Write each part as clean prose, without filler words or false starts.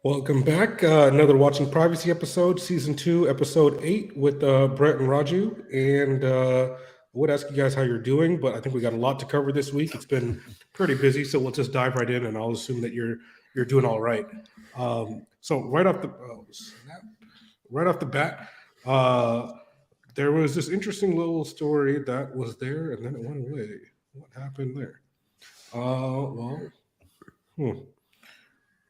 Welcome back. Another Watching Privacy episode, season 2, episode 8 with Brett and Raju. And I would ask you guys how you're doing, but I think we got a lot to cover this week. It's been pretty busy, so we'll just dive right in, and I'll assume that you're doing all right. So right off the bat, uh, there was this interesting little story that was there, and then it went away. What happened there? Well, hmm.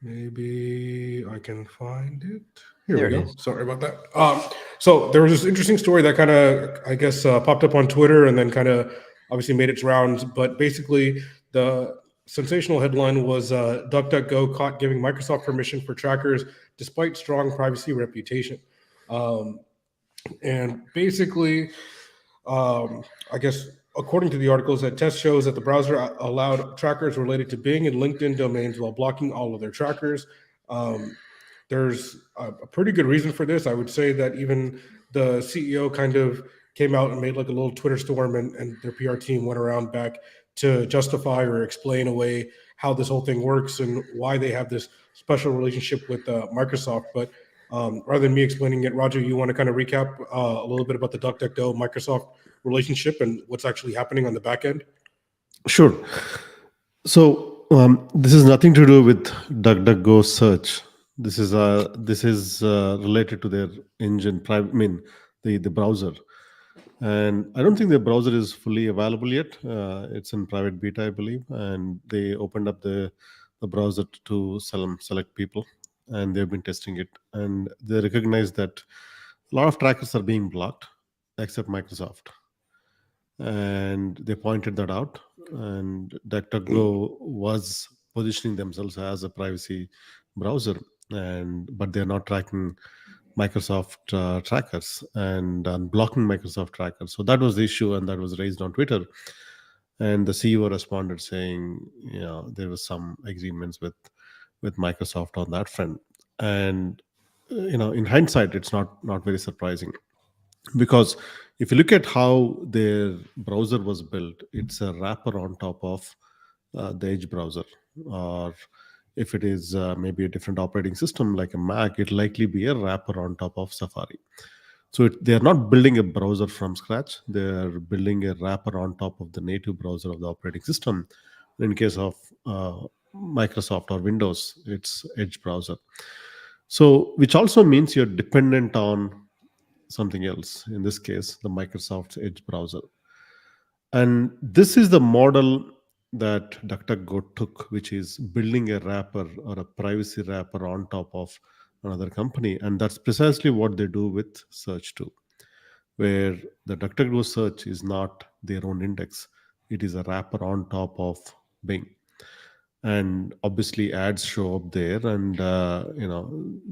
Maybe I can find it. Here we There it go. is. Sorry about that. So there was this interesting story that kind of, I guess, popped up on Twitter and then kind of obviously made its rounds. But basically, the sensational headline was DuckDuckGo caught giving Microsoft permission for trackers despite strong privacy reputation. Um, and basically, I guess according to the articles, that test shows that the browser allowed trackers related to Bing and LinkedIn domains while blocking all of their trackers. Um, there's a pretty good reason for this. I would say that even the CEO kind of came out and made like a little Twitter storm, and their PR team went around back to justify or explain away how this whole thing works and why they have this special relationship with Microsoft. But rather than me explaining it, Raju, you want to kind of recap a little bit about the DuckDuckGo Microsoft relationship and what's actually happening on the back end? Sure. So this is nothing to do with DuckDuckGo search. This is related to their engine. I mean, the browser, and I don't think the browser is fully available yet. It's in private beta, I believe, and they opened up the browser to select people, and they've been testing it, and they recognize that a lot of trackers are being blocked, except Microsoft, and they pointed that out. And DuckDuckGo was positioning themselves as a privacy browser, and but they're not tracking Microsoft trackers and blocking Microsoft trackers. So that was the issue, and that was raised on Twitter. And the CEO responded saying, there was some agreements with Microsoft on that front. And in hindsight, it's not very surprising, because if you look at how their browser was built, it's a wrapper on top of the Edge browser. Or if it is maybe a different operating system like a Mac, it'll likely be a wrapper on top of Safari. So they're not building a browser from scratch. They're building a wrapper on top of the native browser of the operating system. In case of Microsoft or Windows, it's Edge browser. So which also means you're dependent on something else, in this case the Microsoft's Edge browser. And this is the model that DuckDuckGo took, which is building a wrapper or a privacy wrapper on top of another company. And that's precisely what they do with search too, where the DuckDuckGo search is not their own index. It is a wrapper on top of Bing. And obviously ads show up there, and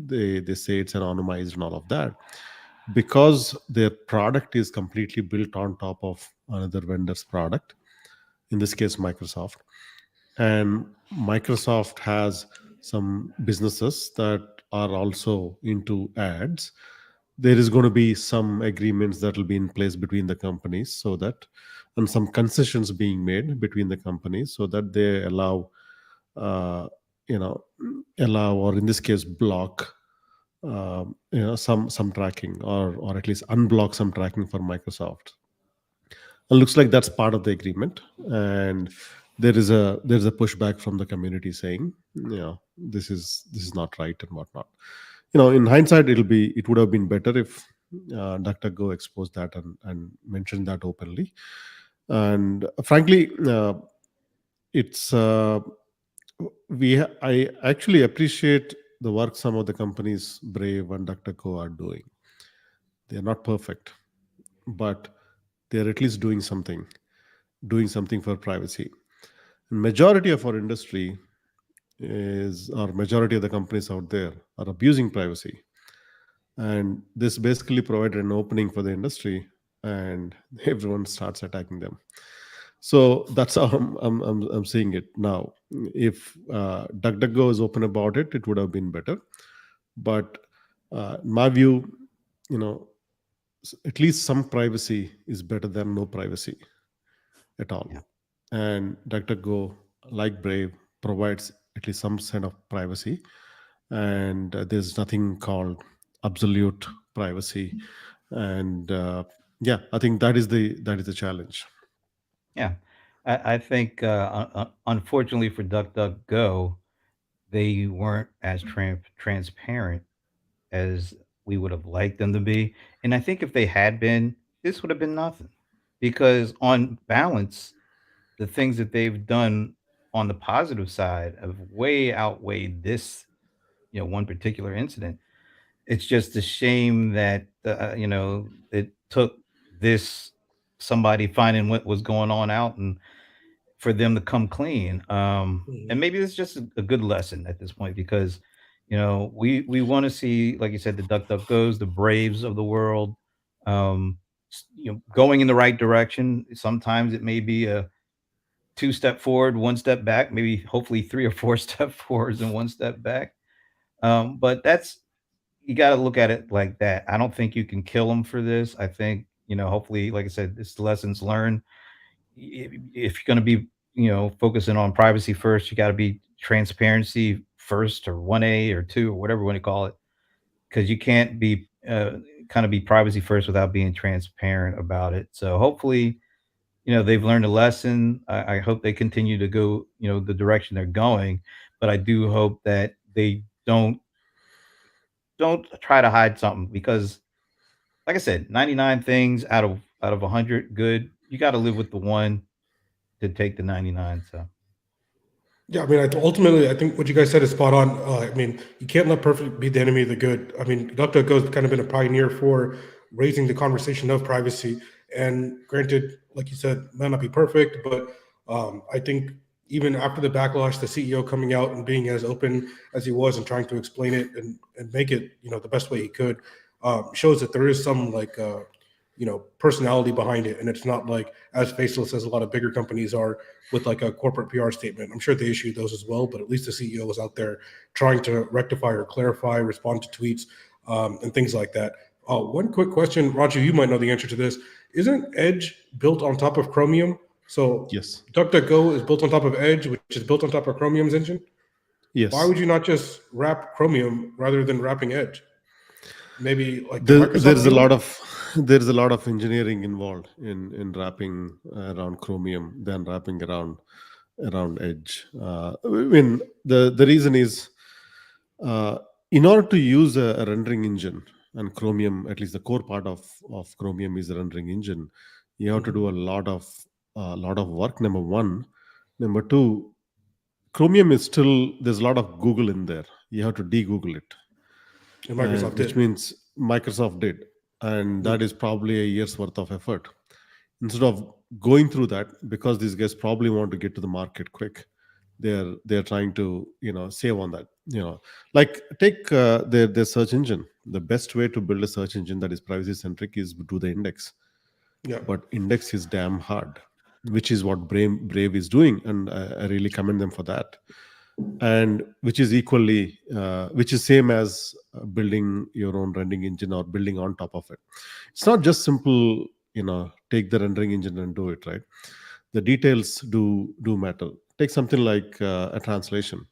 they say it's anonymized and all of that, because their product is completely built on top of another vendor's product, in this case Microsoft. And Microsoft has some businesses that are also into ads. There is going to be some agreements that will be in place between the companies, so that, and some concessions being made between the companies, so that they allow uh, or in this case block some tracking, or at least unblock some tracking for Microsoft. It looks like that's part of the agreement, and there's a pushback from the community saying, this is not right and whatnot. In hindsight, it would have been better if DuckDuckGo exposed that and mentioned that openly. And frankly, it's I actually appreciate the work some of the companies Brave and DuckDuckGo are doing. They're not perfect, but they're at least doing something for privacy. And majority of our industry or majority of the companies out there are abusing privacy. And this basically provided an opening for the industry, and everyone starts attacking them. So that's how I'm seeing it now. If DuckDuckGo is open about it, it would have been better. But in my view, at least some privacy is better than no privacy at all. Yeah. And DuckDuckGo, like Brave, provides at least some kind of privacy. and there's nothing called absolute privacy. And yeah, I think that is the challenge. Yeah, I think unfortunately for DuckDuckGo, they weren't as transparent as we would have liked them to be. And I think if they had been, this would have been nothing. Because on balance, the things that they've done on the positive side have way outweighed this, one particular incident. It's just a shame that it took this somebody finding what was going on out and for them to come clean. And Mhm. maybe it's just a good lesson at this point because we want to see, like you said, the Duck Duck Goes, the Braves of the world, going in the right direction. Sometimes it may be a two-step forward, one step back, maybe hopefully three or four step forwards and one step back. But that's you got to look at it like that. I don't think you can kill them for this. I think hopefully, like I said, this lessons learned. If you're going to be focusing on privacy first, you got to be transparency first, or 1A or 2 or whatever you want to call it, because you can't be kind of be privacy first without being transparent about it. So hopefully they've learned a lesson. I hope they continue to go the direction they're going, but I do hope that they don't try to hide something because, like I said, 99 things out of 100 good. You got to live with the one to take the 99. So Yeah, I mean, ultimately, I think what you guys said is spot on. I mean, you can't let perfect be the enemy of the good. I mean, DuckDuckGo has kind of been a pioneer for raising the conversation of privacy. And granted, like you said, might not be perfect, but I think even after the backlash, the CEO coming out and being as open as he was and trying to explain it and make it, the best way he could, shows that there is some personality behind it, and it's not like as faceless as a lot of bigger companies are with like a corporate PR statement. I'm sure they issued those as well, but at least the CEO was out there trying to rectify or clarify, respond to tweets, and things like that. One quick question, Raju, you might know the answer to this. Isn't Edge built on top of Chromium? So Yes. DuckDuckGo is built on top of Edge, which is built on top of Chromium's engine. Why Yes. would you not just wrap Chromium rather than wrapping Edge? Maybe like the There, Microsoft there's a lot deal? of there's a lot of engineering involved in wrapping around Chromium than wrapping around Edge. I mean, the reason is, uh, in order to use a rendering engine, and Chromium, at least the core part of Chromium is a rendering engine, you have to do Mhm. a lot of work. Number one. Number two, Chromium is still, there's a lot of Google in there. You have to de-Google it, And and Microsoft which did. means Microsoft did, and that is probably a year's worth of effort. Instead of going through that, because these guys probably want to get to the market quick, they're trying to save on that. Like take their search engine. The best way to build a search engine that is privacy centric is do the index, Yeah. but index is damn hard, which is what Brave is doing, and I really commend them for that. And which is same as building your own rendering engine or building on top of it. It's not just simple, take the rendering engine and do it, right? The details do matter. Take something like a translation.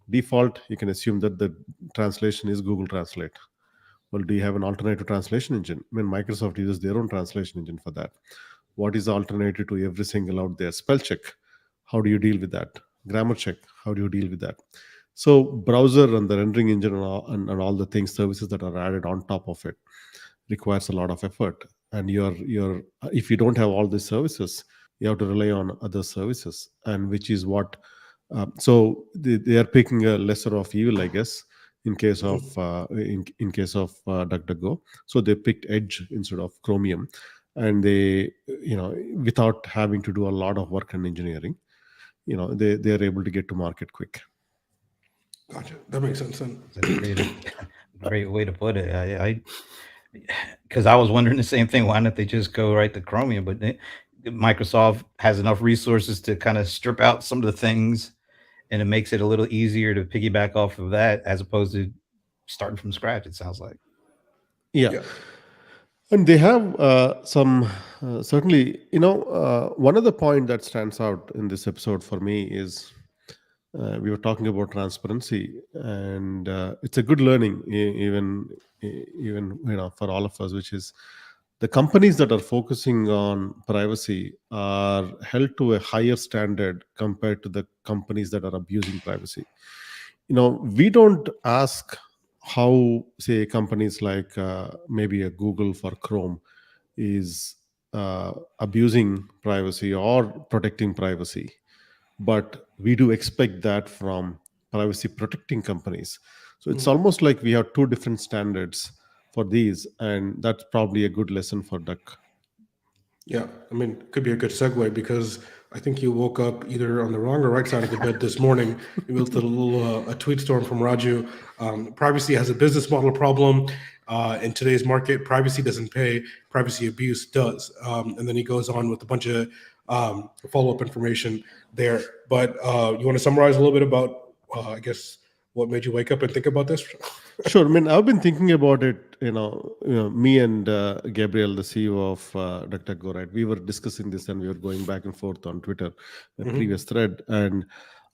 Default, you can assume that the translation is Google Translate. Well, do you have an alternative translation engine? I mean, Microsoft uses their own translation engine for that. What is the alternative to every single out there? Spell check. How do you deal with that? Grammar check. How do you deal with that? So, browser and the rendering engine and all the things, services that are added on top of it requires a lot of effort. And if you don't have all these services, you have to rely on other services, and which is what. So they are picking a lesser of evil, I guess, in case of Mhm. DuckDuckGo. So they picked Edge instead of Chromium, and they, without having to do a lot of work and engineering, they are able to get to market quick. Gotcha. That makes sense. And it's a great way to put it. Because I was wondering the same thing. Why don't they just go right to Chromium? But Microsoft has enough resources to kind of strip out some of the things, and it makes it a little easier to piggyback off of that as opposed to starting from scratch. It sounds like. Yeah, yeah. and they have some certainly. One of the point that stands out in this episode for me is we were talking about transparency, and it's a good learning, even for all of us, which is the companies that are focusing on privacy are held to a higher standard compared to the companies that are abusing privacy. We don't ask how, say, companies like maybe a Google for Chrome is abusing privacy or protecting privacy, but we do expect that from privacy protecting companies. So it's Mhm. almost like we have two different standards for these, and that's probably a good lesson for Duck. Yeah, I mean, it could be a good segue because I think you woke up either on the wrong or right side of the bed this morning with a little a tweet storm from Raju. Privacy has a business model problem in today's market. Privacy doesn't pay. Privacy abuse does. And then he goes on with a bunch of follow up information there. But you want to summarize a little bit about, I guess, what made you wake up and think about this? Sure. I mean, I've been thinking about it. Me and Gabriel, the CEO of DuckDuckGo, right? We were discussing this, and we were going back and forth on Twitter, a Mhm. previous thread, and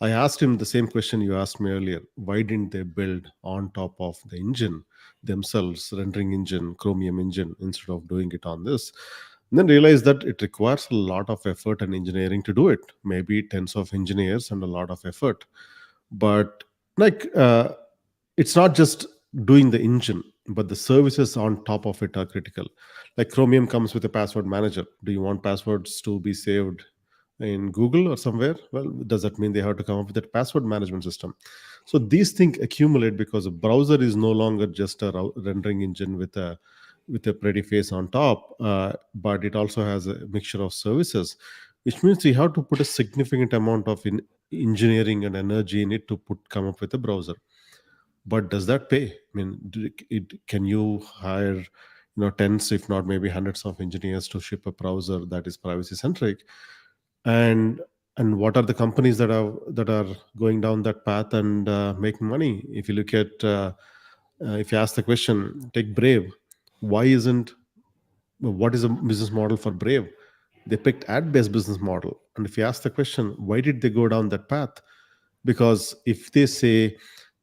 I asked him the same question you asked me earlier. Why didn't they build on top of the engine themselves, rendering engine, Chromium engine, instead of doing it on this? And then realized that it requires a lot of effort and engineering to do it. Maybe tens of engineers and a lot of effort, but like. It's not just doing the engine, but the services on top of it are critical. Like Chromium comes with a password manager. Do you want passwords to be saved in Google or somewhere? Well, does that mean they have to come up with a password management system? So these things accumulate because a browser is no longer just a rendering engine with a pretty face on top, but it also has a mixture of services, which means you have to put a significant amount of engineering and energy in it to come up with a browser. But does that pay? I mean, can you hire tens, if not maybe hundreds of engineers to ship a browser that is privacy centric? And what are the companies that are going down that path and making money? If you look at if you ask the question, take Brave. Why isn't What is a business model for Brave? They picked ad based business model. And if you ask the question, why did they go down that path? Because if they say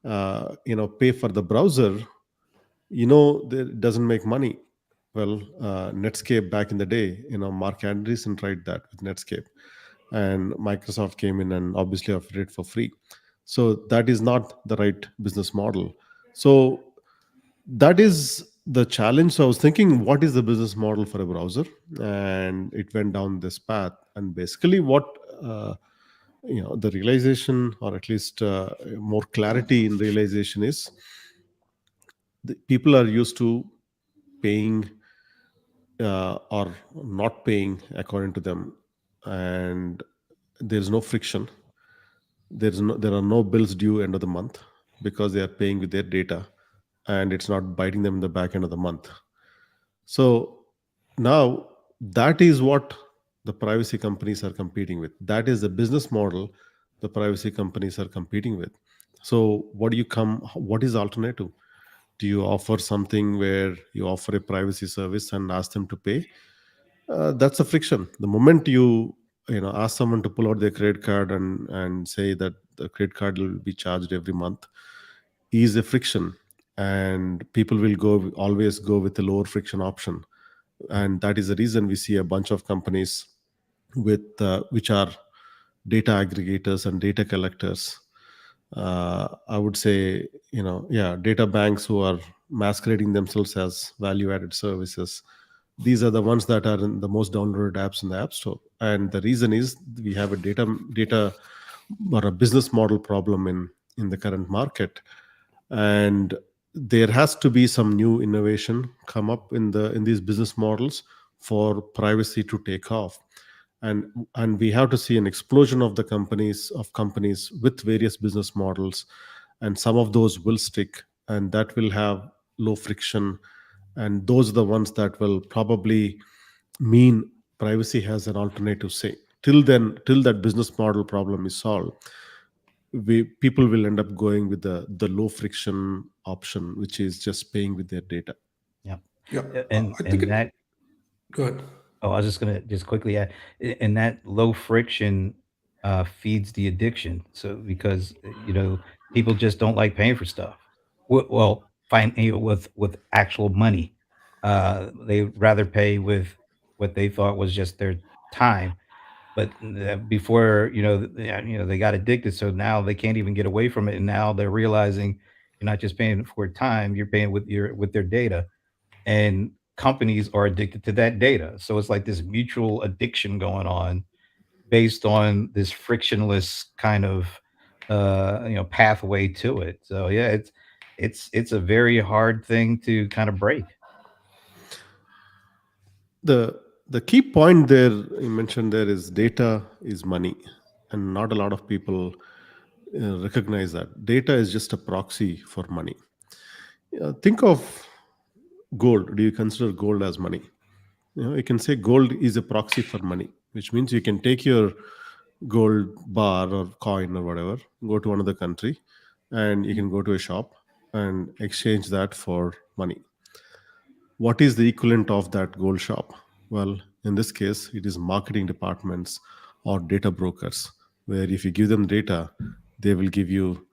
pay for the browser, that doesn't make money. Well, Netscape back in the day, Mark Andreessen tried that with Netscape, and Microsoft came in and obviously offered it for free. So that is not the right business model. So that is the challenge. So I was thinking, what is the business model for a browser? And it went down this path. And basically, what the realization, or at least more clarity in realization, is the people are used to paying or not paying according to them, and there's no friction. There are no bills due end of the month because they are paying with their data, and it's not biting them in the back end of the month. So now that is what the privacy companies are competing with. That is the business model the privacy companies are competing with. So what is the alternative? Do you offer something where you offer a privacy service and ask them to pay? That's a friction. The moment you ask someone to pull out their credit card and say that the credit card will be charged every month, is a friction, and people will always go with the lower friction option. And that is the reason we see a bunch of companies with which are data aggregators and data collectors. I would say, yeah, data banks who are masquerading themselves as value added services. These are the ones that are in the most downloaded apps in the app store. And the reason is we have a data or a business model problem in the current market. And there has to be some new innovation come up in these business models for privacy to take off. And we have to see an explosion of companies with various business models, and some of those will stick, and that will have low friction, and those are the ones that will probably mean privacy has an alternative say. Till that business model problem is solved, people will end up going with the low friction option, which is just paying with their data. Yeah. Yeah, And I think and it. that Good. Oh, I was just gonna just quickly add, and that low friction feeds the addiction. So because people just don't like paying for stuff. Well, with actual money, they rather pay with what they thought was just their time. But before they got addicted, so now they can't even get away from it, and now they're realizing you're not just paying for time, you're paying with their data, and companies are addicted to that data. So it's like this mutual addiction going on based on this frictionless kind of pathway to it. So yeah, it's a very hard thing to kind of break. The key point there you mentioned there is data is money, and not a lot of people recognize that data is just a proxy for money. Think of gold. Do you consider gold as money? You can say gold is a proxy for money, which means you can take your gold bar or coin or whatever, go to another country, and you can go to a shop and exchange that for money. What is the equivalent of that gold shop? Well, in this case, it is marketing departments or data brokers, where if you give them data, they will give you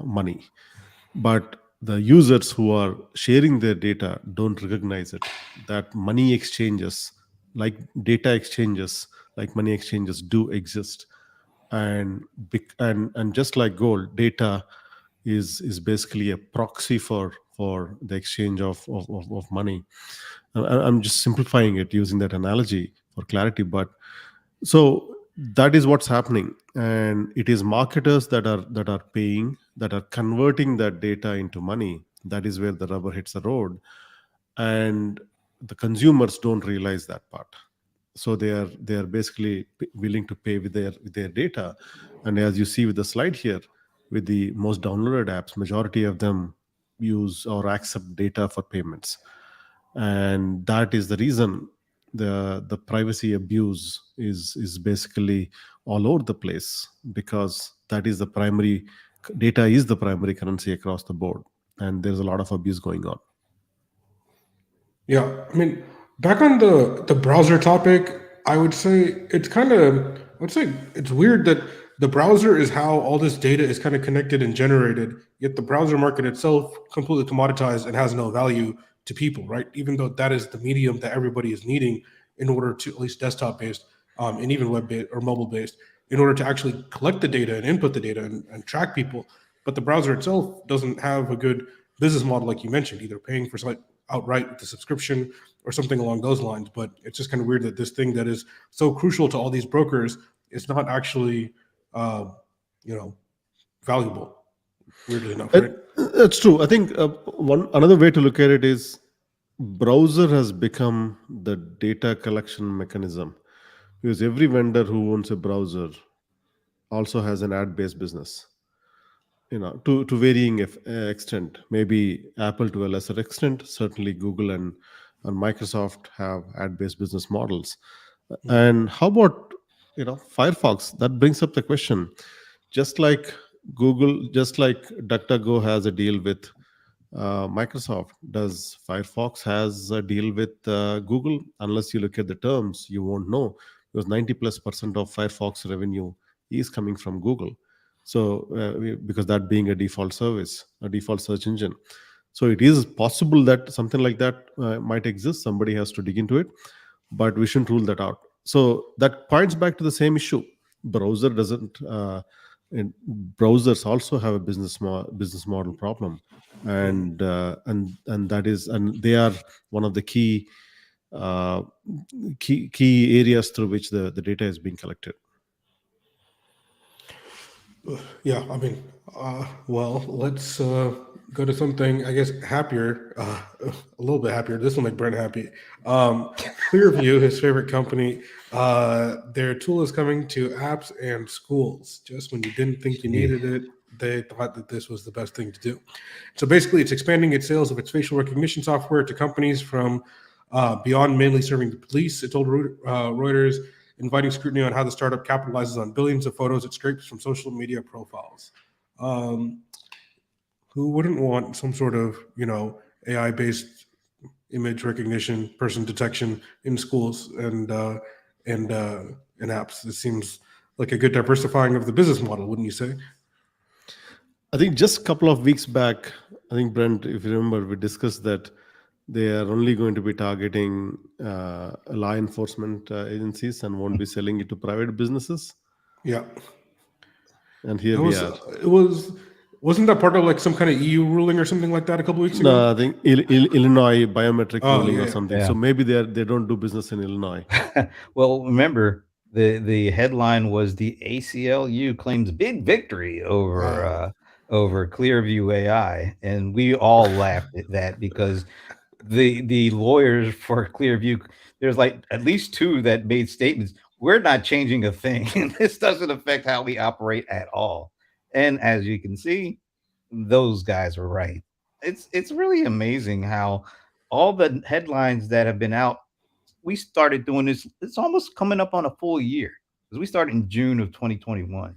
money. But the users who are sharing their data don't recognize it. That money exchanges, like data exchanges, like money exchanges, do exist. And just like gold, data is basically a proxy for the exchange of money. I'm just simplifying it using that analogy for clarity, but so that is what's happening, and it is marketers that are paying, that are converting that data into money. That is where the rubber hits the road, and the consumers don't realize that part. So they are basically willing to pay with their data. And as you see with the slide here, with the most downloaded apps, majority of them use or accept data for payments. And that is the reason the privacy abuse is basically all over the place, because that is the primary data is the primary currency across the board, and there's a lot of abuse going on. Yeah, I mean, back on the browser topic, I would say I would say it's weird that the browser is how all this data is kind of connected and generated, yet the browser market itself completely commoditized and has no value to people, right? Even though that is the medium that everybody is needing in order to, at least desktop based, and even web based or mobile based, in order to actually collect the data and input the data and track people. But the browser itself doesn't have a good business model, like you mentioned, either paying for something outright with the subscription or something along those lines. But it's just kind of weird that this thing that is so crucial to all these brokers is not actually, uh, valuable. Weirdly enough, right? That's true. I think one another way to look at it is browser has become the data collection mechanism, because every vendor who owns a browser also has an ad-based business, to varying extent. Maybe Apple to a lesser extent. Certainly Google and Microsoft have ad-based business models. And how about Firefox? That brings up the question. Just like Google, just like DuckDuckGo has a deal with Microsoft, does Firefox has a deal with Google? Unless you look at the terms, you won't know, because 90+% of Firefox revenue is coming from Google. So because that being a default service, a default search engine, so it is possible that something like that might exist. Somebody has to dig into it, but we shouldn't rule that out. So that points back to the same issue. Browser doesn't. And browsers also have a business model problem, and that is, and they are one of the key areas through which the data is being collected. Yeah, I mean, well, let's go to something, I guess, happier, a little bit happier. This will make Brent happy. Clearview, his favorite company, their tool is coming to apps and schools. Just when you didn't think you needed it, they thought that this was the best thing to do. So basically, it's expanding its sales of its facial recognition software to companies from beyond mainly serving the police. It told Reuters, inviting scrutiny on how the startup capitalizes on billions of photos it scrapes from social media profiles. Who wouldn't want some sort of, AI-based image recognition, person detection in schools and in apps. This seems like a good diversifying of the business model, wouldn't you say? I think just a couple of weeks back, I think, Brent, if you remember, we discussed that they are only going to be targeting law enforcement agencies and won't be selling it to private businesses. Yeah. And here It we are. wasn't that part of like some kind of EU ruling or something like that a couple weeks ago? No, I think Illinois biometric ruling or yeah. something. Yeah. So maybe they don't do business in Illinois. Well, remember the headline was the ACLU claims big victory over over Clearview AI, and we all laughed at that because the lawyers for Clearview, there's like at least two that made statements. We're not changing a thing. This doesn't affect how we operate at all. And as you can see, those guys were right. It's really amazing how all the headlines that have been out, we started doing this. It's almost coming up on a full year because we started in June of 2021.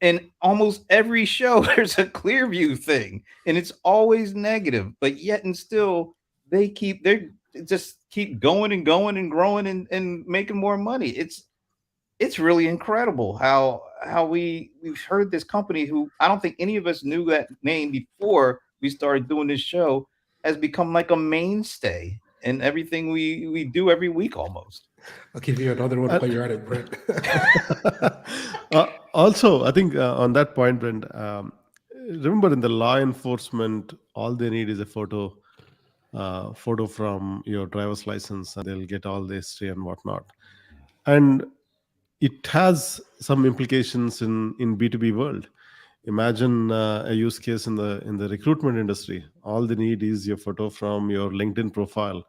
And almost every show there's a Clearview thing, and it's always negative, but yet and still they just keep going and going and growing and making more money. It's really incredible how we've heard this company, who I don't think any of us knew that name before we started doing this show, has become like a mainstay in everything we do every week almost. I'll give you another one while you're at it, Brent. Also, I think on that point, Brent, remember in the law enforcement, all they need is a photo from your driver's license, and they'll get all the history and whatnot. And it has some implications in B2B world. Imagine a use case in the recruitment industry. All they need is your photo from your LinkedIn profile,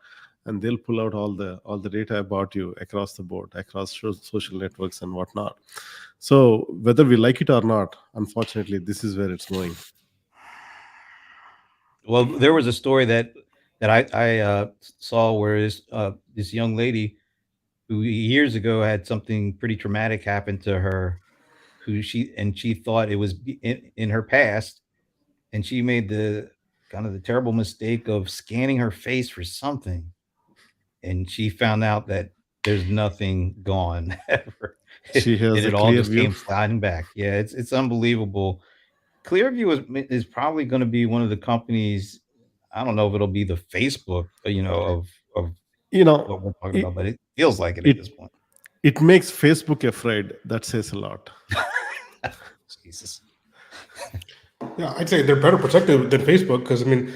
and they'll pull out all the data about you across the board, across social networks and whatnot. So whether we like it or not, unfortunately, this is where it's going. Well, there was a story that I saw where this young lady who years ago had something pretty traumatic happen to her, she thought it was in her past, and she made the kind of the terrible mistake of scanning her face for something, and she found out that there's nothing gone ever. She has And a it all just Clearview. came sliding back. Yeah, it's unbelievable. Clearview is probably going to be one of the companies. I don't know if it'll be the Facebook, of You what know, we're talking about, but it feels like it at this it point. it makes Facebook afraid. That says a lot. Jesus. Yeah, I'd say they're better protected than Facebook because, I mean,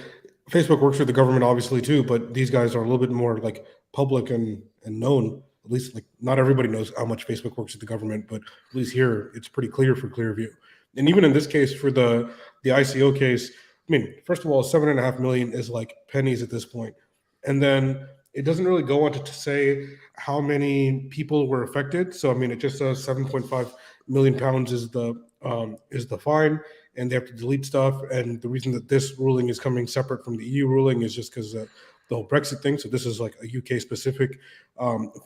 Facebook works for the government obviously too, but these guys are a little bit more like public and known. At least like not everybody knows how much Facebook works with the government, but at least here it's pretty clear for Clearview. And even in this case, for the ICO case, I mean, first of all, 7.5 million is like pennies at this point, and then it doesn't really go on to say how many people were affected. So I mean, it just says 7.5 million pounds is the fine, and they have to delete stuff. And the reason that this ruling is coming separate from the EU ruling is just because the whole Brexit thing. So this is like a UK specific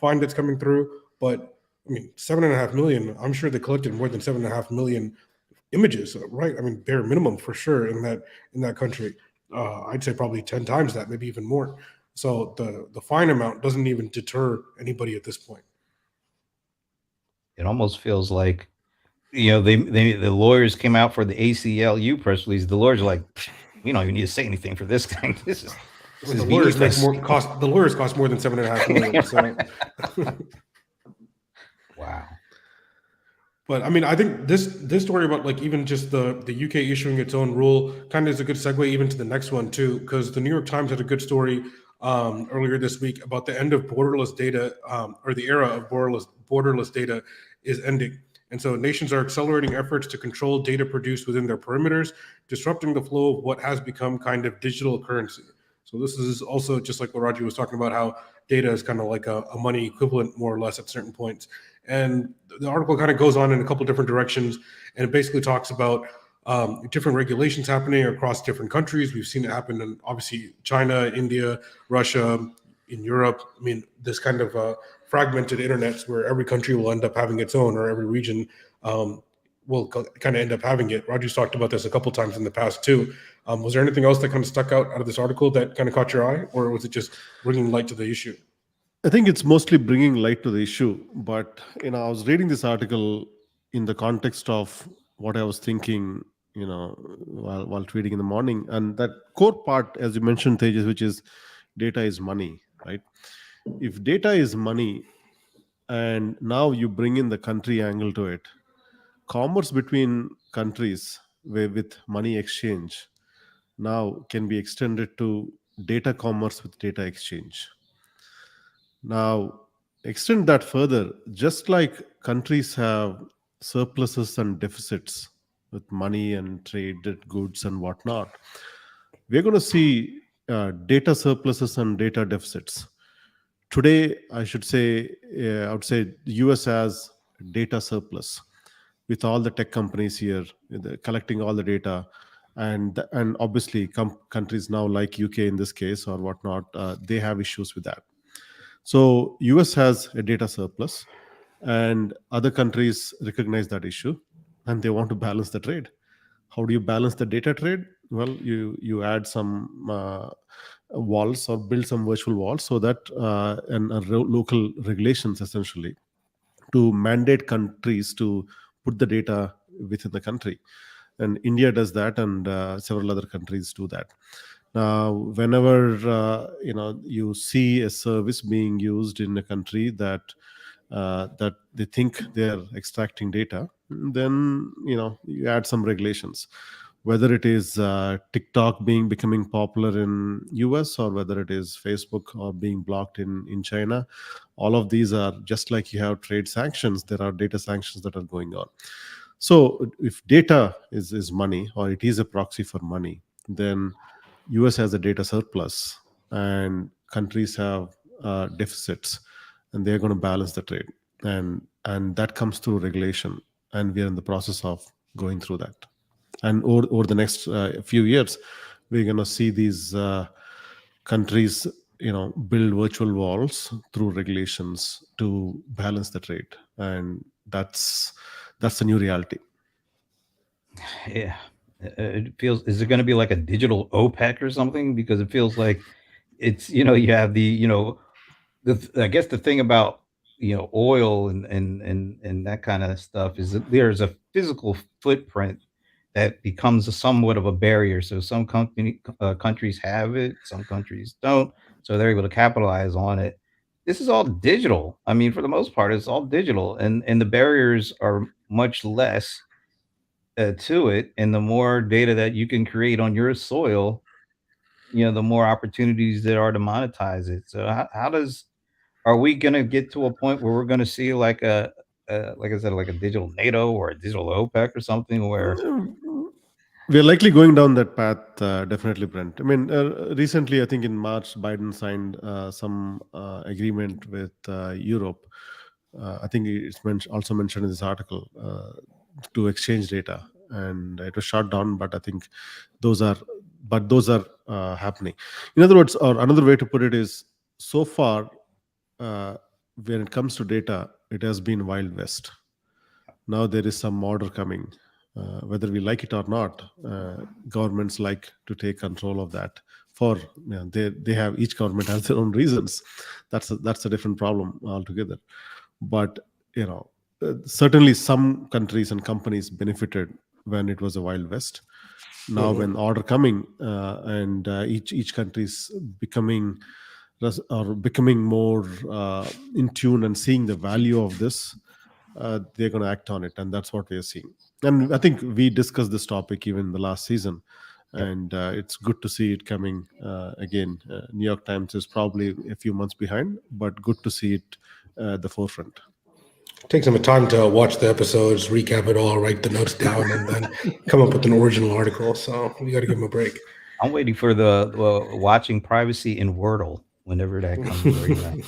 fine that's coming through. But I mean, 7.5 million. I'm sure they collected more than 7.5 million images, right? I mean, bare minimum for sure in that country. I'd say probably 10 times that, maybe even more. So the fine amount doesn't even deter anybody at this point. It almost feels like, the lawyers came out for the ACLU press release. The lawyers are like, we don't even need to say anything for this thing. This is The lawyers the lawyers cost more than 7.5 million. So. Wow. But I mean, I think this story about like even just the UK issuing its own rule kind of is a good segue even to the next one too, because the New York Times had a good story earlier this week about the end of borderless data, or the era of borderless data is ending. And so nations are accelerating efforts to control data produced within their perimeters, disrupting the flow of what has become kind of digital currency. So this is also just like what Raju was talking about, how data is kind of like a money equivalent more or less at certain points. And the article kind of goes on in a couple different directions, and it basically talks about different regulations happening across different countries. We've seen it happen in obviously China, India, Russia, in Europe. I mean, this kind of fragmented internets where every country will end up having its own, or every region will kind of end up having it. Raju's talked about this a couple times in the past too. Was there anything else that kind of stuck out of this article that kind of caught your eye, or was it just bringing light to the issue? I think it's mostly bringing light to the issue. But I was reading this article in the context of what I was thinking, while tweeting in the morning, and that core part, as you mentioned, Tejas, which is data is money, right? If data is money, and now you bring in the country angle to it, commerce between countries with money exchange now can be extended to data commerce with data exchange. Now, extend that further, just like countries have surpluses and deficits with money and traded goods and whatnot, we're going to see data surpluses and data deficits. Today, I would say the US has data surplus with all the tech companies here collecting all the data, and obviously countries now like UK in this case or whatnot, they have issues with that. So US has a data surplus, and other countries recognize that issue, and they want to balance the trade. How do you balance the data trade? Well, you add some walls or build some virtual walls so that local regulations essentially to mandate countries to put the data within the country. And India does that, and several other countries do that. Now, whenever you see a service being used in a country that they think they're extracting data, then you add some regulations. Whether it is TikTok becoming popular in US, or whether it is Facebook or being blocked in China, all of these are just like you have trade sanctions. There are data sanctions that are going on. So if data is money, or it is a proxy for money, then US has a data surplus, and countries have deficits, and they're going to balance the trade, and that comes through regulation, and we are in the process of going through that. And over the next few years, we're going to see these countries build virtual walls through regulations to balance the trade, and that's the new reality. Yeah. It feels, is it going to be like a digital OPEC or something? Because it feels like it's, you have the, I guess the thing about, oil and that kind of stuff is that there's a physical footprint that becomes somewhat of a barrier. So some countries have it, some countries don't. So they're able to capitalize on it. This is all digital. I mean, for the most part, it's all digital, and the barriers are much less to it. And the more data that you can create on your soil, the more opportunities there are to monetize it. So are we going to get to a point where we're going to see like like I said, like a digital NATO or a digital OPEC or something where we're likely going down that path, definitely, Brent. I mean, recently, I think in March, Biden signed some agreement with Europe. I think it's also mentioned in this article, to exchange data, and it was shut down. But I think those are happening. In other words, or another way to put it is, so far, when it comes to data, it has been Wild West. Now there is some order coming. Whether we like it or not, governments like to take control of that. They have, each government has their own reasons. That's a different problem altogether. But certainly some countries and companies benefited when it was a Wild West. Now, when order coming, and each country's becoming more in tune and seeing the value of this, they're going to act on it, and that's what we are seeing. And I think we discussed this topic even in the last season, and it's good to see it coming again. New York Times is probably a few months behind, but good to see it at the forefront. Take some time to watch the episodes, recap it all, write the notes down, and then come up with an original article. So we got to give them a break. I'm waiting for the watching Privacy in Wordle whenever that comes around.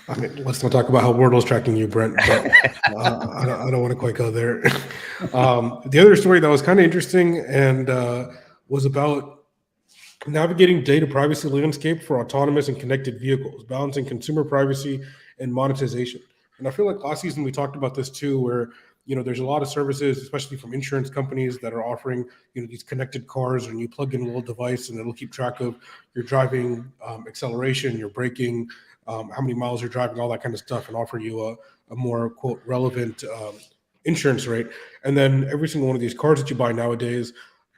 I mean, let's not talk about how Wordle's tracking you, Brent. But I don't want to quite go there. The other story that was kind of interesting and was about navigating data privacy landscape for autonomous and connected vehicles, balancing consumer privacy and monetization. And I feel like last season we talked about this too, where there's a lot of services, especially from insurance companies, that are offering these connected cars, and you plug in a little device and it'll keep track of your driving acceleration, your braking, how many miles you're driving, all that kind of stuff, and offer you a more quote relevant insurance rate. And then every single one of these cars that you buy nowadays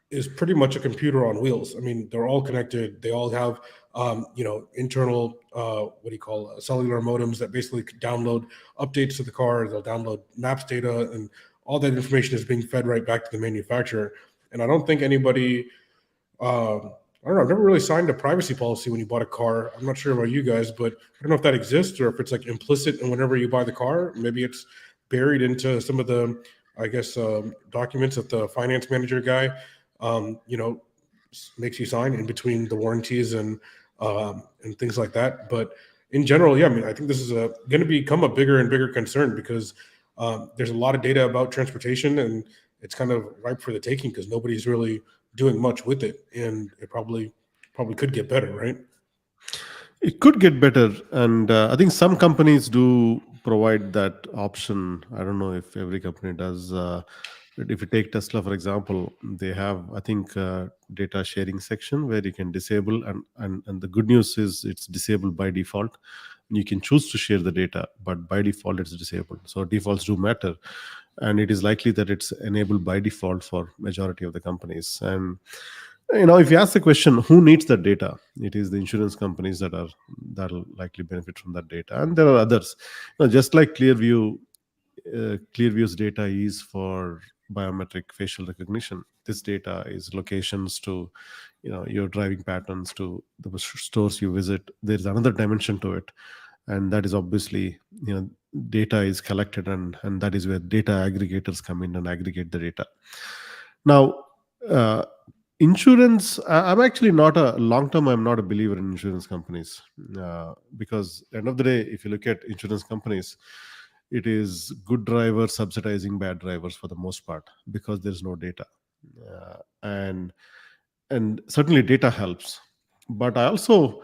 is pretty much a computer on wheels. I mean, they're all connected. They all have, internal, cellular modems that basically download updates to the car. They'll download maps data, and all that information is being fed right back to the manufacturer. And I don't think anybody, I don't know, I've never really signed a privacy policy when you bought a car. I'm not sure about you guys, but I don't know if that exists or if it's like implicit in whenever you buy the car. Maybe it's buried into some of the, I guess, documents that the finance manager guy makes you sign in between the warranties and things like that. But in general, yeah, I mean, I think this is going to become a bigger and bigger concern because there's a lot of data about transportation, and it's kind of ripe for the taking because nobody's really doing much with it, and it probably could get better, right? It could get better, and I think some companies do provide that option. I don't know if every company does. If you take Tesla, for example, they have, I think, data sharing section where you can disable, and the good news is it's disabled by default. You can choose to share the data, but by default it's disabled. So defaults do matter, and it is likely that it's enabled by default for majority of the companies. And if you ask the question, who needs that data? It is the insurance companies that'll likely benefit from that data, and there are others. Just like Clearview, Clearview's data is for biometric facial recognition. This data is locations to, your driving patterns, to the stores you visit. There's another dimension to it, and that is obviously, data is collected, and that is where data aggregators come in and aggregate the data. Now, insurance, I'm actually not a long term. I'm not a believer in insurance companies because at the end of the day, if you look at insurance companies, it is good drivers subsidizing bad drivers for the most part because there's no data, and certainly data helps, but I also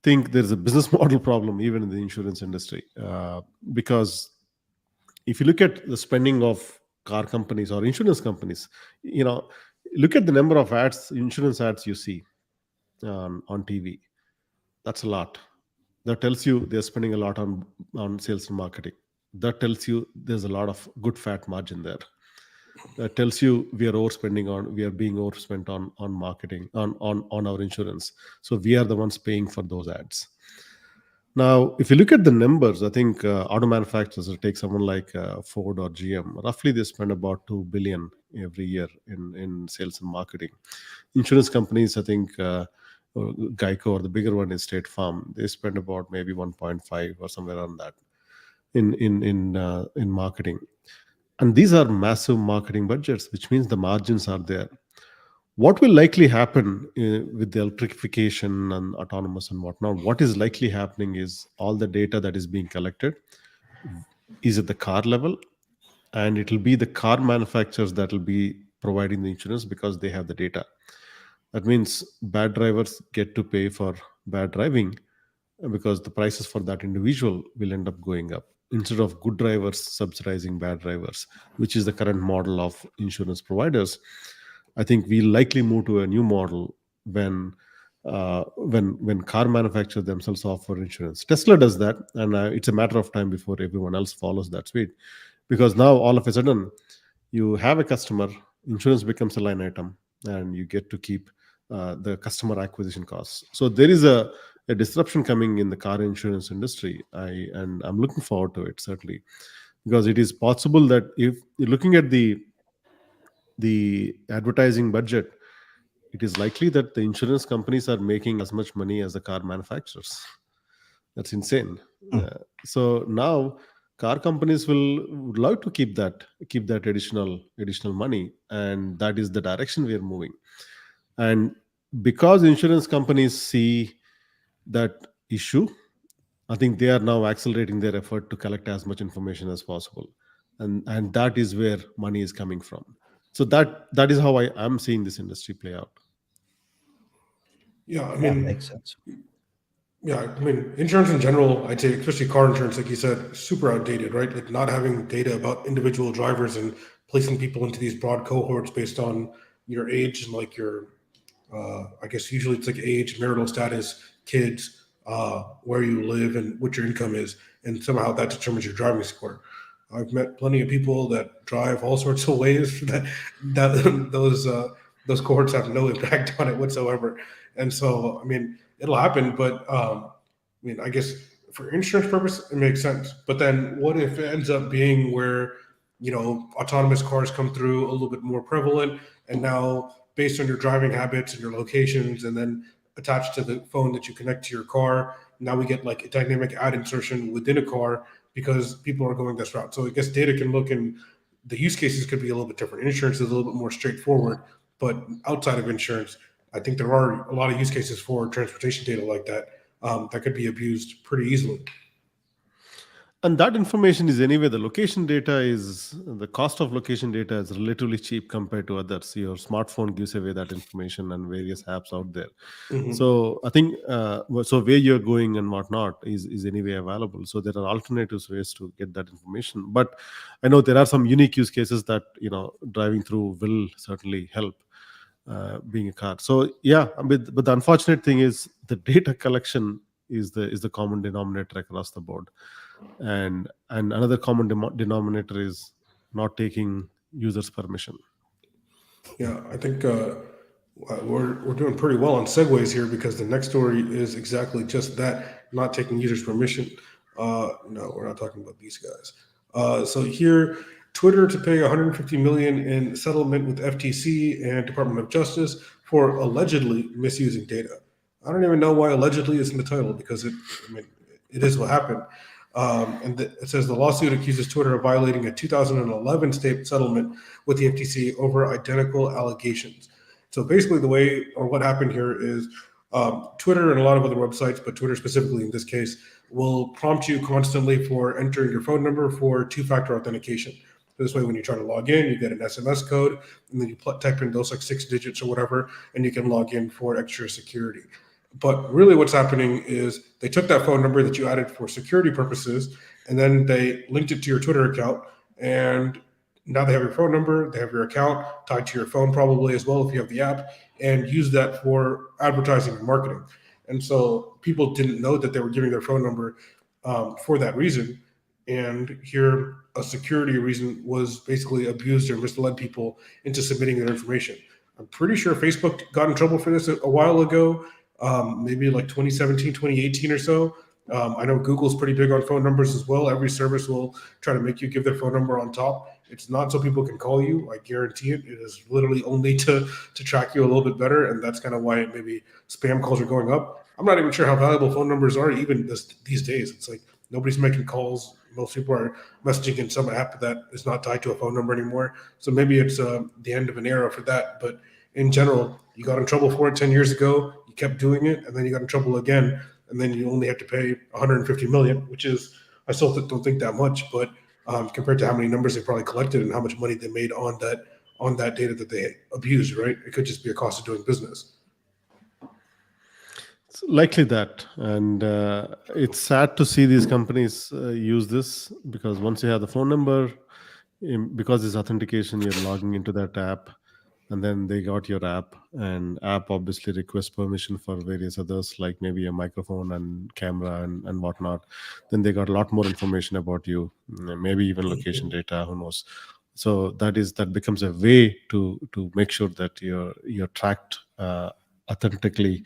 think there's a business model problem even in the insurance industry because if you look at the spending of car companies or insurance companies, look at the number of insurance ads you see on TV. That's a lot. That tells you they're spending a lot on sales and marketing. That tells you there's a lot of good fat margin there. That tells you we are being overspent on marketing, on our insurance. So we are the ones paying for those ads. Now, if you look at the numbers, I think auto manufacturers, take someone like Ford or GM, roughly they spend about $2 billion every year in sales and marketing. Insurance companies, I think Geico, or the bigger one is State Farm, they spend about maybe 1.5 or somewhere around that in marketing. And these are massive marketing budgets, which means the margins are there. What will likely happen with the electrification and autonomous and whatnot? What is likely happening is all the data that is being collected is at the car level, and it will be the car manufacturers that will be providing the insurance because they have the data. That means bad drivers get to pay for bad driving because the prices for that individual will end up going up instead of good drivers subsidizing bad drivers, which is the current model of insurance providers. I think we'll likely move to a new model when car manufacturers themselves offer insurance. Tesla does that, and it's a matter of time before everyone else follows that speed. Because now all of a sudden, you have a customer, insurance becomes a line item, and you get to keep the customer acquisition costs. So there is a disruption coming in the car insurance industry, and I'm looking forward to it, certainly, because it is possible that if you're looking at the advertising budget, it is likely that the insurance companies are making as much money as the car manufacturers. That's insane. So now car companies would love to keep that additional money, and that is the direction we are moving. And because insurance companies see that issue, I think they are now accelerating their effort to collect as much information as possible, and that is where money is coming from. So that is how I am seeing this industry play out. Yeah, I Yeah, mean, makes sense. Yeah, I mean, insurance in general, I'd say, especially car insurance, like you said, super outdated, right? Like not having data about individual drivers and placing people into these broad cohorts based on your age and like your, I guess usually it's like age, marital status, kids, where you live, and what your income is, and somehow that determines your driving score. I've met plenty of people that drive all sorts of ways that those cohorts have no impact on it whatsoever. And so, I mean, it'll happen, but I mean, I guess for insurance purpose, it makes sense. But then, what if it ends up being where autonomous cars come through a little bit more prevalent, and now based on your driving habits and your locations, and then attached to the phone that you connect to your car, now we get like a dynamic ad insertion within a car because people are going this route. So I guess data can look, and the use cases could be a little bit different. Insurance is a little bit more straightforward, but outside of insurance, I think there are a lot of use cases for transportation data like that that could be abused pretty easily. And that information is anyway, the location data is, the cost of location data is relatively cheap compared to others. Your smartphone gives away that information and various apps out there. Mhm. So I think, so where you're going and whatnot is anyway available. So there are alternatives ways to get that information. But I know there are some unique use cases that, driving through will certainly help. Being a car, so yeah. But the unfortunate thing is the data collection is the common denominator across the board, and another common denominator is not taking users permission. Yeah, I think we're doing pretty well on segues here because the next story is exactly just that, not taking users' permission. No, we're not talking about these guys. So here, Twitter to pay 150 million in settlement with FTC and Department of Justice for allegedly misusing data. I don't even know why allegedly is in the title because it is what happened. It says the lawsuit accuses Twitter of violating a 2011 state settlement with the FTC over identical allegations. So basically, the way or what happened here is Twitter and a lot of other websites, but Twitter specifically in this case, will prompt you constantly for entering your phone number for two-factor authentication. This way, when you try to log in, you get an SMS code, and then you type in those like 6 digits or whatever, and you can log in for extra security. But really, what's happening is they took that phone number that you added for security purposes, and then they linked it to your Twitter account. And now they have your phone number, they have your account tied to your phone, probably as well if you have the app, and use that for advertising and marketing. And so people didn't know that they were giving their phone number for that reason. And here, a security reason was basically abused or misled people into submitting their information. I'm pretty sure Facebook got in trouble for this a while ago, maybe like 2017, 2018 or so. I know Google's pretty big on phone numbers as well. Every service will try to make you give their phone number on top. It's not so people can call you. I guarantee it. It is literally only to track you a little bit better, and that's kind of why maybe spam calls are going up. I'm not even sure how valuable phone numbers are even these days. It's like nobody's making calls. Most people are messaging in some app that is not tied to a phone number anymore. So maybe it's the end of an era for that. But in general, you got in trouble for it 10 years ago. You kept doing it, and then you got in trouble again, and then you only have to pay 150 million, which is I still don't think that much, but compared to how many numbers they probably collected and how much money they made on that data that they abused, right? It could just be a cost of doing business. It's likely that, and it's sad to see these companies use this, because once you have the phone number, because it's authentication, you're logging into that app, and then they got your app, and app obviously requests permission for various others, like maybe a microphone and camera and whatnot. Then they got a lot more information about you, maybe even location data, who knows. So that becomes a way to make sure that you're tracked authentically,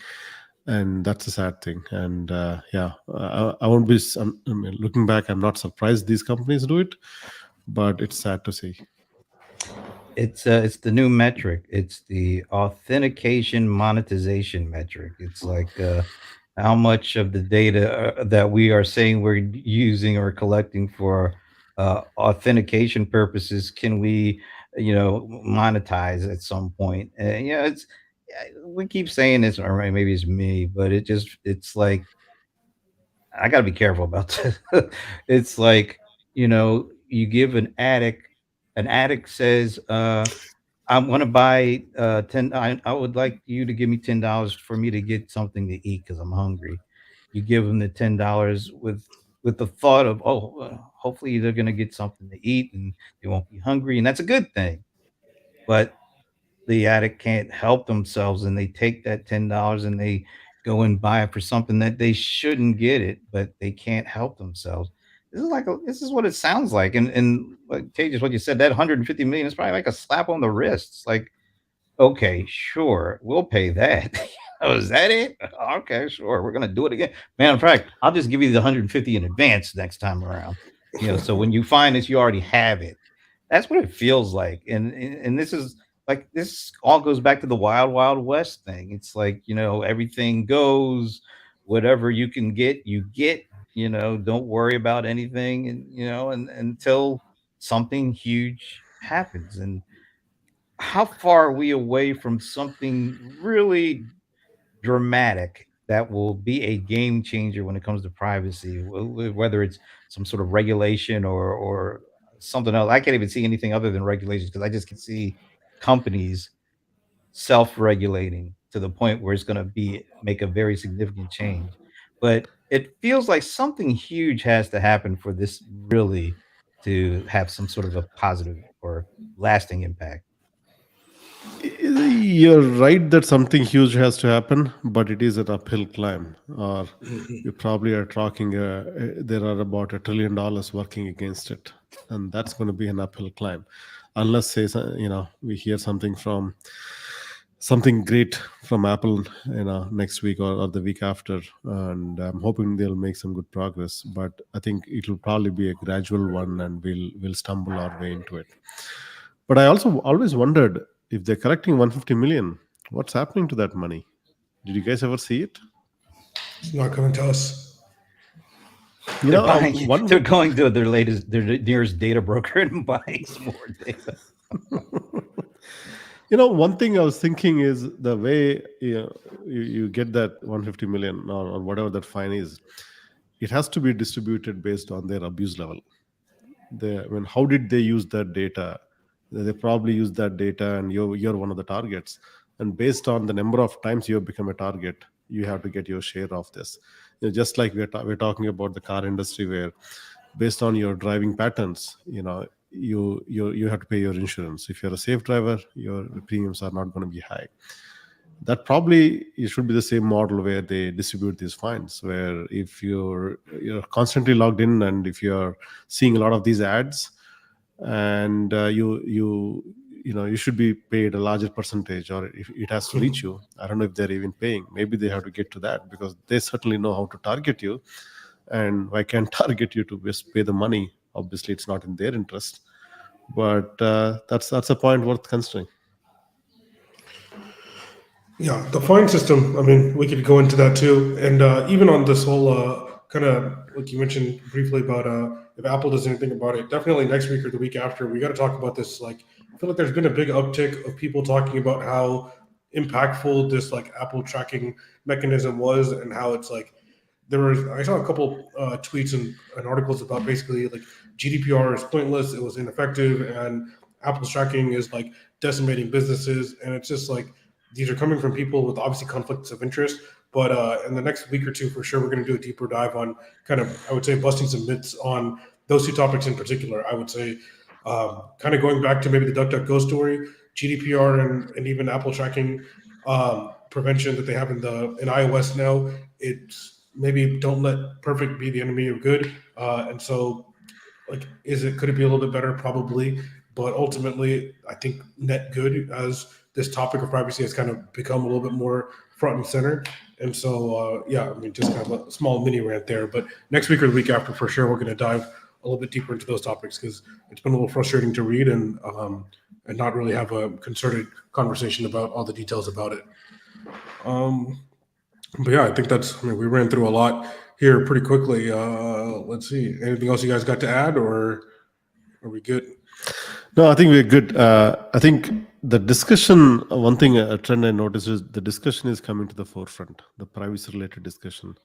and that's a sad thing. And I won't be looking back, I'm not surprised these companies do it, but it's sad to see. It's the new metric. It's the authentication monetization metric. It's like how much of the data that we are saying we're using or collecting for authentication purposes can we, monetize at some point. It's we keep saying this, or maybe it's me, but it's like I got to be careful about this. It's like, you give an addict says, I want to buy 10. I would like you to give me $10 for me to get something to eat because I'm hungry. you give them the $10 with the thought of, hopefully they're going to get something to eat and they won't be hungry, and that's a good thing. But the addict can't help themselves, and they take that $10 and they go and buy it for something that they shouldn't get it, but they can't help themselves. This is what it sounds like. And like Tejas, what you said, that 150 million is probably like a slap on the wrist. It's like, okay, sure, we'll pay that. Oh, is that it? Okay, sure, we're gonna do it again. Man, in fact, I'll just give you the 150 in advance next time around. So when you find this, you already have it. That's what it feels like. And this is like, this all goes back to the wild, wild west thing. It's like, everything goes, whatever you can get, you get, don't worry about anything. And, and until something huge happens. And how far are we away from something really dramatic that will be a game changer when it comes to privacy, whether it's some sort of regulation or something else? I can't even see anything other than regulations, because I just can see companies self-regulating to the point where it's going to make a very significant change. But it feels like something huge has to happen for this really to have some sort of a positive or lasting impact. You're right that something huge has to happen, but it is an uphill climb. Or you probably are talking. There are about $1 trillion working against it, and that's going to be an uphill climb, unless say we hear something great from Apple, next week or the week after, and I'm hoping they'll make some good progress. But I think it will probably be a gradual one, and we'll stumble our way into it. But I also always wondered, if they're collecting 150 million, what's happening to that money? Did you guys ever see it? It's not coming to us. They're going to their nearest data broker and buying some more data. One thing I was thinking is the way you get that 150 million or whatever that fine is, it has to be distributed based on their abuse level. How did they use that data? They probably use that data, and you're one of the targets. And based on the number of times you have become a target, you have to get your share of this. Just like we're talking about the car industry, where based on your driving patterns, you have to pay your insurance. If you're a safe driver, your premiums are not going to be high. That probably it should be the same model where they distribute these fines, where if you're constantly logged in, and if you're seeing a lot of these ads, and you should be paid a larger percentage, or if it has to reach you. I don't know if they're even paying. Maybe they have to get to that, because they certainly know how to target you. And why can't target you to just pay the money? Obviously it's not in their interest, but that's a point worth considering. Yeah, the fine system, I mean, we could go into that too. And even on this whole kind of, like you mentioned briefly about if Apple does anything about it, definitely next week or the week after, we got to talk about this. Like, I feel like there's been a big uptick of people talking about how impactful this like Apple tracking mechanism was, and how it's like, I saw a couple tweets and articles about basically like GDPR is pointless, it was ineffective, and Apple's tracking is like decimating businesses. And it's just like, these are coming from people with obviously conflicts of interest. But in the next week or two, for sure, we're going to do a deeper dive on kind of, I would say, busting some myths on those two topics in particular. I would say kind of going back to maybe the DuckDuckGo story, GDPR and even Apple tracking prevention that they have in iOS now. It's maybe don't let perfect be the enemy of good. And so, like, could it be a little bit better? Probably. But ultimately, I think net good, as this topic of privacy has kind of become a little bit more front and center. And so, yeah, I mean, just kind of a small mini rant there. But next week or the week after, for sure, we're going to dive a little bit deeper into those topics, because it's been a little frustrating to read and not really have a concerted conversation about all the details about it. But yeah, I think we ran through a lot here pretty quickly. Let's see. Anything else you guys got to add, or are we good? No, I think we're good. I think the discussion, one thing, a trend I noticed is the discussion is coming to the forefront, the privacy-related discussion,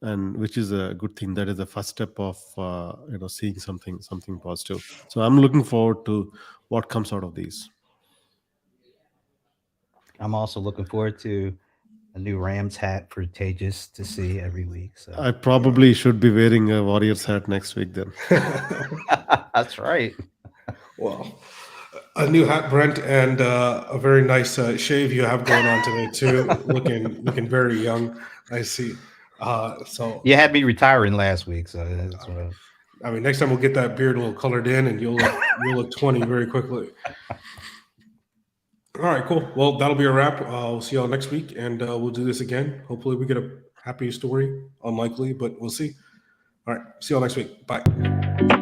and which is a good thing. That is the first step of seeing something positive. So I'm looking forward to what comes out of these. I'm also looking forward to a new Rams hat for Tejas to see every week. So I probably should be wearing a Warriors hat next week then. that's right. Well, a new hat, Brent, and a very nice shave you have going on today too. looking very young. I see. So You had me retiring last week, so that's what. I mean, next time we'll get that beard a little colored in, and you'll look 20 very quickly. All right, cool. Well, that'll be a wrap. We'll see y'all next week, and we'll do this again. Hopefully, we get a happy story. Unlikely, but we'll see. All right, see y'all next week. Bye.